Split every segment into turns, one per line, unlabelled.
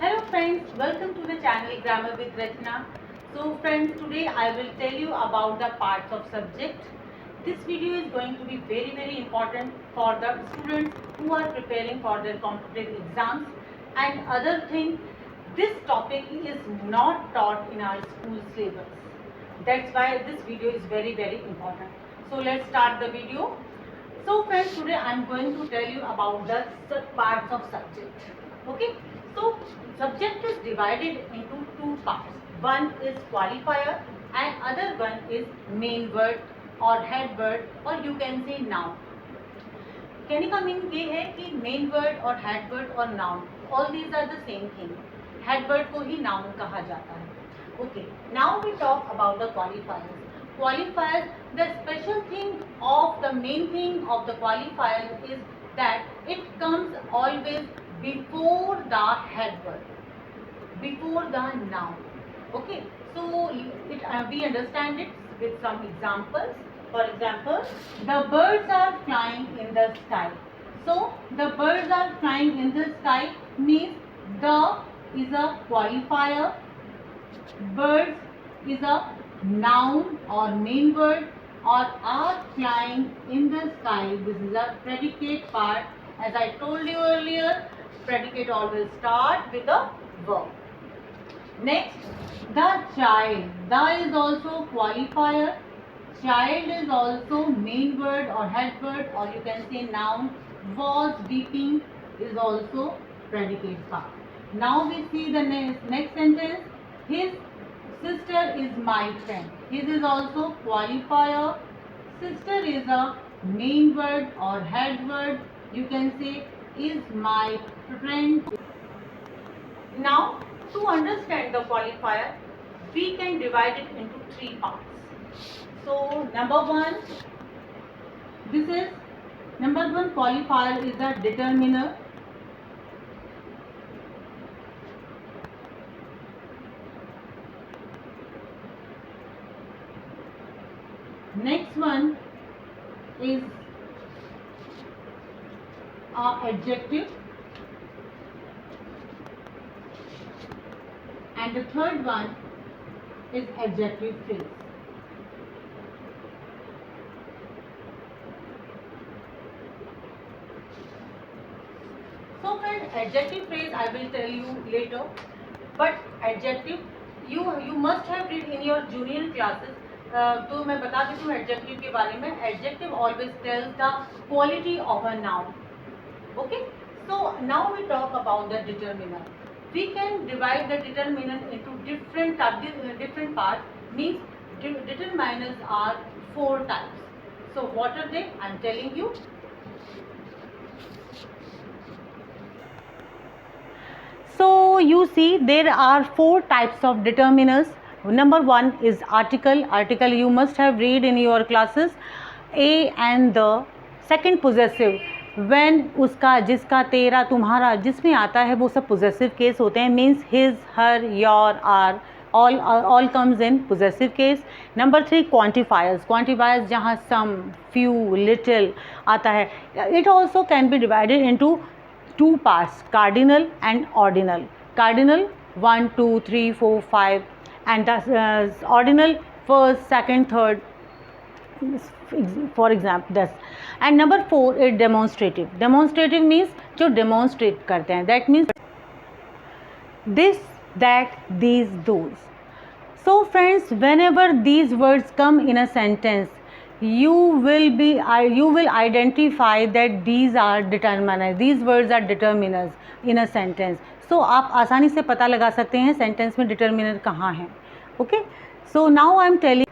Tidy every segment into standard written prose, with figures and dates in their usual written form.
Hello friends, welcome to the channel Grammar with Rachna. So friends, today I will tell you about the parts of subject. This video is going to be very important for the students who are preparing for their competitive exams. And other thing, this topic is not taught in our school syllabus. That's why this video is very important. So let's start the video. So friends, today I am going to tell you about the parts of subject. Okay. So subject is divided into two parts. One is qualifier and other one is main word or head word or you can say noun. कहने का mean ये है कि main word और head word और noun all these are the same thing. Head word को ही noun कहा जाता है. Okay, now we talk about the qualifiers. Qualifiers, the special thing of the main thing of the qualifier is that it comes always before the head word, before the noun. Okay, so we understand it with some examples. For example, the birds are flying in the sky. So the birds are flying in the sky means the is a qualifier, birds is a noun or main word, or are flying in the sky. This is a predicate part. As I told you earlier, predicate always start with a verb. Next, the child. The is also qualifier. Child is also main word or head word, or you can say noun. Was weeping is also predicate part. Now we see the next sentence. His sister is my friend. His is also qualifier. Sister is a main word or head word. You can say is my friend. Now, to understand the qualifier, we can divide it into three parts. So, number one qualifier is the determiner. Next one is adjective, and the third one is adjective phrase. So friends, adjective phrase I will tell you later, but adjective you must have read in your junior classes. तो मैं बता देती हूँ adjective के बारे में. Adjective always tells the quality of a noun. Okay, so now we talk about the determiner. We can divide the determiner into different parts. Means determiners are 4 types. So what are they? I am telling you. So you see there are 4 types of determiners. Number one is article. Article you must have read in your classes. A and the. Second possessive. When उसका, जिसका, तेरा, तुम्हारा, जिसमें आता है वो सब possessive case होते हैं. Means his, her, your, our. All comes in possessive case. Number 3 quantifiers. Quantifiers जहाँ some, few, little आता है. It also can be divided into 2 parts, cardinal and ordinal. Cardinal 1, 2, 3, 4, 5, and the ordinal first, second, third, for example this. And number 4 is demonstrative. Demonstrative means जो demonstrate करते हैं. That means this, that, these, those. So friends, whenever these words come in a sentence, you will identify that these are determiners. These words are determiners in a sentence. So आप आसानी से पता लगा सकते हैं sentence में determiner कहाँ है. Okay, so now I am telling.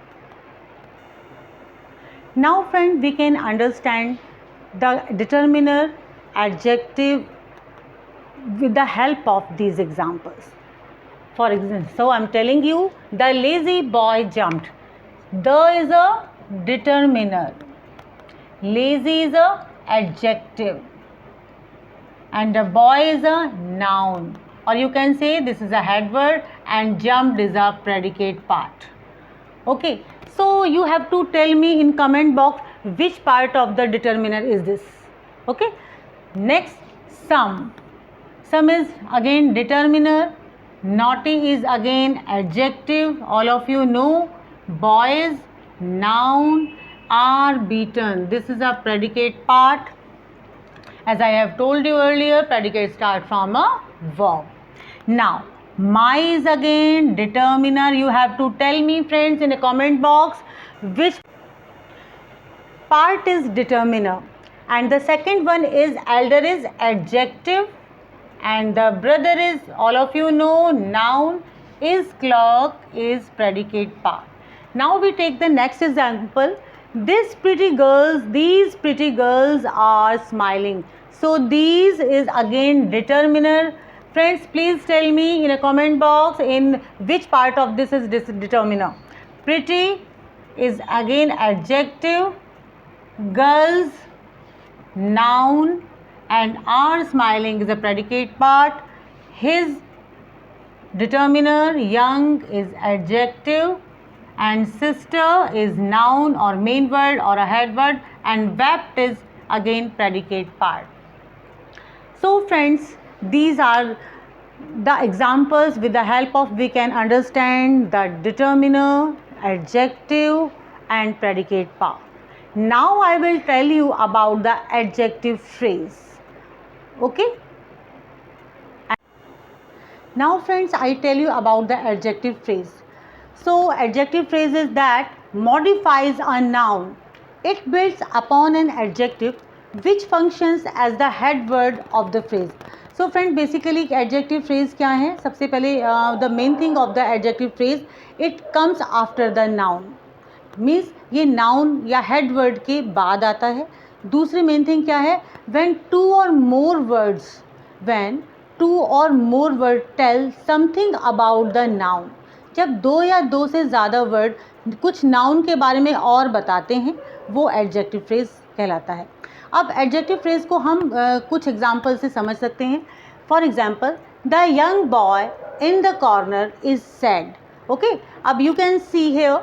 Now friend, we can understand the determiner, adjective with the help of these examples. For example, so I am telling you, the lazy boy jumped. The is a determiner, lazy is a adjective, and the boy is a noun, or you can say this is a head word and jumped is a predicate part. Okay, so you have to tell me in comment box which part of the determiner is this. Okay, next, some. Some is again determiner. Naughty is again adjective. All of you know. Boys, noun. Are beaten. This is a predicate part. As I have told you earlier, predicate start from a verb. Now, my is again determiner. You have to tell me, friends, in the comment box which part is determiner. And the second one is elder is adjective. And the brother is, all of you know, noun. Is clerk is predicate part. Now we take the next example. These pretty girls are smiling. So these is again determiner. Friends, please tell me in a comment box in which part of this is determiner. Pretty is again adjective, girls noun, and are smiling is a predicate part. His determiner, young is adjective, and sister is noun or main word or a head word, and wept is again predicate part. So friends, these are the examples with the help of we can understand the determiner, adjective and predicate part. Now I will tell you about the adjective phrase. Okay? Now friends, I tell you about the adjective phrase. So adjective phrase is that modifies a noun. It builds upon an adjective which functions as the head word of the phrase. So friend, basically adjective phrase क्या है? सबसे पहले the main thing of the adjective phrase, it comes after the noun. Means ये noun या head word के बाद आता है. दूसरी main thing क्या है? When two or more words tell something about the noun. जब दो या दो से ज़्यादा वर्ड कुछ नाउन के बारे में और बताते हैं, वो एडजेक्टिव फ्रेज कहलाता है. अब एडजेक्टिव फ्रेज को हम कुछ एग्जाम्पल से समझ सकते हैं. For example, the young boy in the corner is sad. Okay, अब you can see here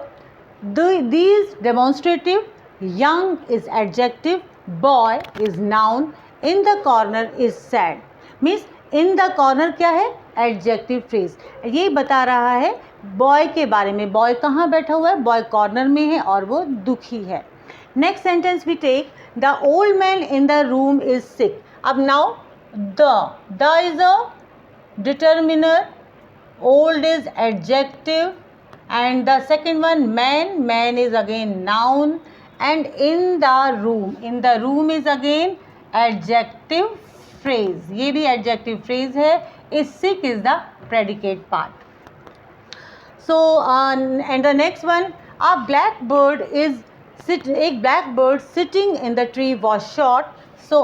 these demonstrative. Young is adjective, boy is noun, in the corner is sad. Means in the corner क्या है? Adjective phrase. ये बता रहा है boy के बारे में. बॉय कहाँ बैठा हुआ है? बॉय कॉर्नर में है और वो दुखी है. Next sentence we take, the old man in the room is sick. अब now the is a determiner, old is adjective, and the second one man is again noun, and in the room is again adjective phrase. ये भी adjective phrase है. Is sick is the predicate part. So and the next one, a blackbird sitting in the tree was shot. So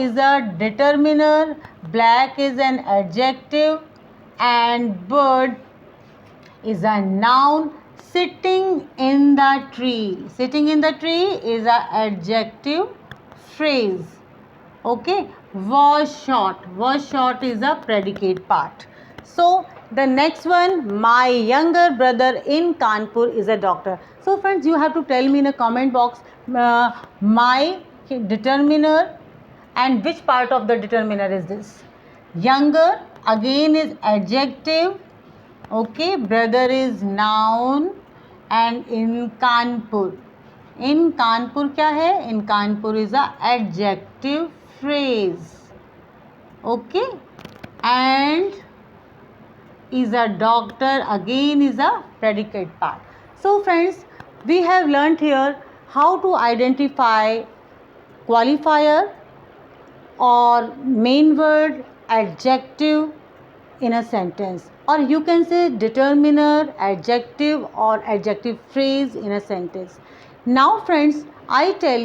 is a determiner, black is an adjective, and bird is a noun. Sitting in the tree is a adjective phrase. Okay, was shot is a predicate part. So the next one, my younger brother in Kanpur is a doctor. So friends, you have to tell me in a comment box my determiner and which part of the determiner is this. Younger again is adjective. Okay, brother is noun, and in Kanpur क्या है? In Kanpur is a adjective phrase. Okay, and is a doctor again is a predicate part. So friends, we have learnt here how to identify qualifier or main word, adjective in a sentence, or you can say determiner, adjective or adjective phrase in a sentence. Now friend, I tell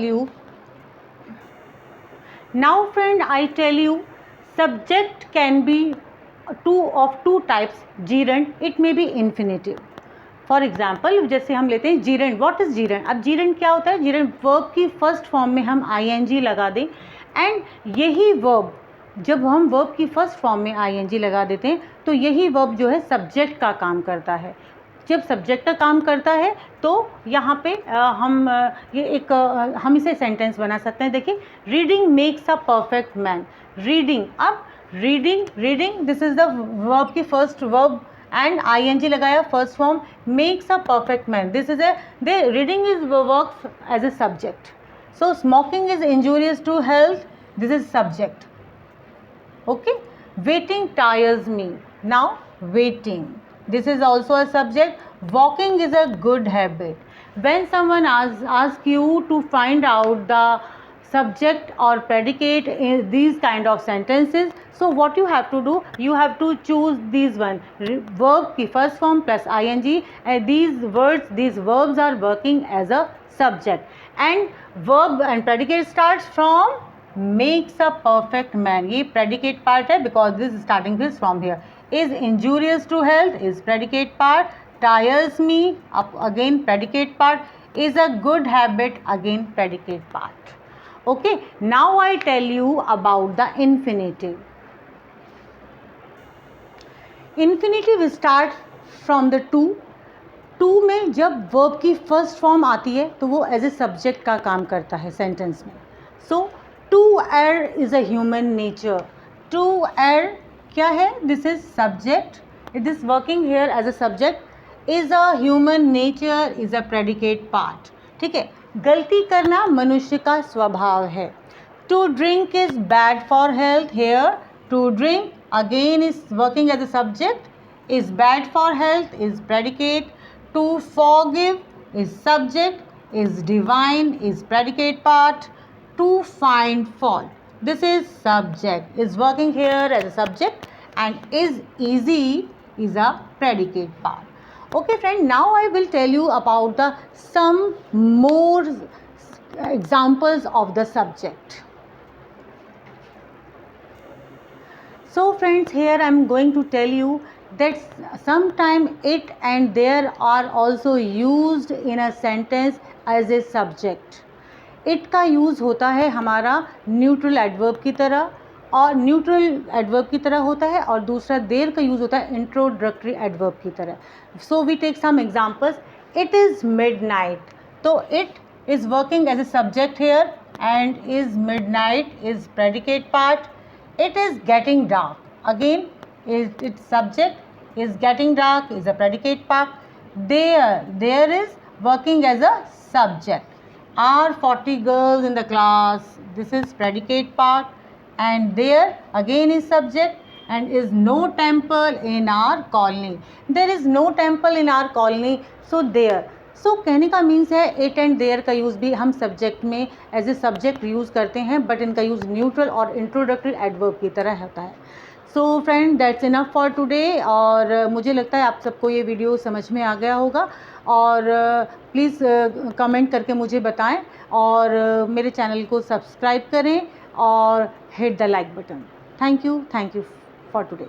you subject can be two types. gerund, it may be infinitive. For example, जैसे हम लेते हैं जीरेंड. What is जीरेंड? अब जीरेंड क्या होता है? जीरेंड verb की first form में हम ing लगा दें, एंड यही वर्ब जब हम वर्ब की फर्स्ट फॉर्म में ing लगा देते हैं तो यही वर्ब जो है सब्जेक्ट का काम करता है. जब सब्जेक्ट का काम करता है तो यहाँ पे हम इसे सेंटेंस बना सकते हैं. देखिए, reading makes a perfect man. Reading, अब reading this is the verb की फर्स्ट वर्ब एंड ing लगाया first form, makes a perfect man, this is the reading is works as a subject. So smoking is injurious to health, this is subject. Okay, waiting tires me. Now waiting, this is also a subject. Walking is a good habit. When someone asks you to find out the subject or predicate in these kind of sentences, so what you have to do, you have to choose these one verb ki first form plus ing, and these verbs are working as a subject, and verb and predicate starts from makes a perfect man. ये predicate part है because this starting is from here. Is injurious to health is predicate part. Tires me again predicate part. Is a good habit again predicate part. Okay, now I tell you about the infinitive. Infinitive start from the to में जब verb की first form आती है तो वो as a subject का काम करता है sentence में. So to err is a human nature. To err क्या है? This is subject. It is working here as a subject. Is a human nature is a predicate part. ठीक है, गलती करना मनुष्य का स्वभाव है. To drink is bad for health. Here to drink again is working as a subject. Is bad for health is predicate. To forgive is subject. Is divine is predicate part. To find fault, this is subject, is working here as a subject, and is easy is a predicate part. Okay friend, now I will tell you about the some more examples of the subject. So friends, here I am going to tell you that sometime it and there are also used in a sentence as a subject. It का use होता है हमारा neutral adverb की तरह, और neutral adverb की तरह होता है, और दूसरा देर का यूज़ होता है इंट्रोडक्टरी एडवर्ब की तरह. So we take some examples. It is midnight, तो it is working as a subject here and is midnight is predicate part. It is getting dark, again is it subject, is getting dark is a predicate part. There is working as a subject. Are 40 girls in the class, this is predicate part, and there again is subject, and is no temple in our colony. There is no temple in our colony, so there. So कहने का means है it and there का use भी हम subject में as a subject use करते हैं, but इनका यूज़ न्यूट्रल और इंट्रोडक्टरी एडवर्ब की तरह होता है. So friend, that's enough for today. और मुझे लगता है आप सबको ये वीडियो समझ में आ गया होगा, और प्लीज़ कमेंट करके मुझे बताएं, और मेरे चैनल को सब्सक्राइब करें और hit the like button. Thank you for today.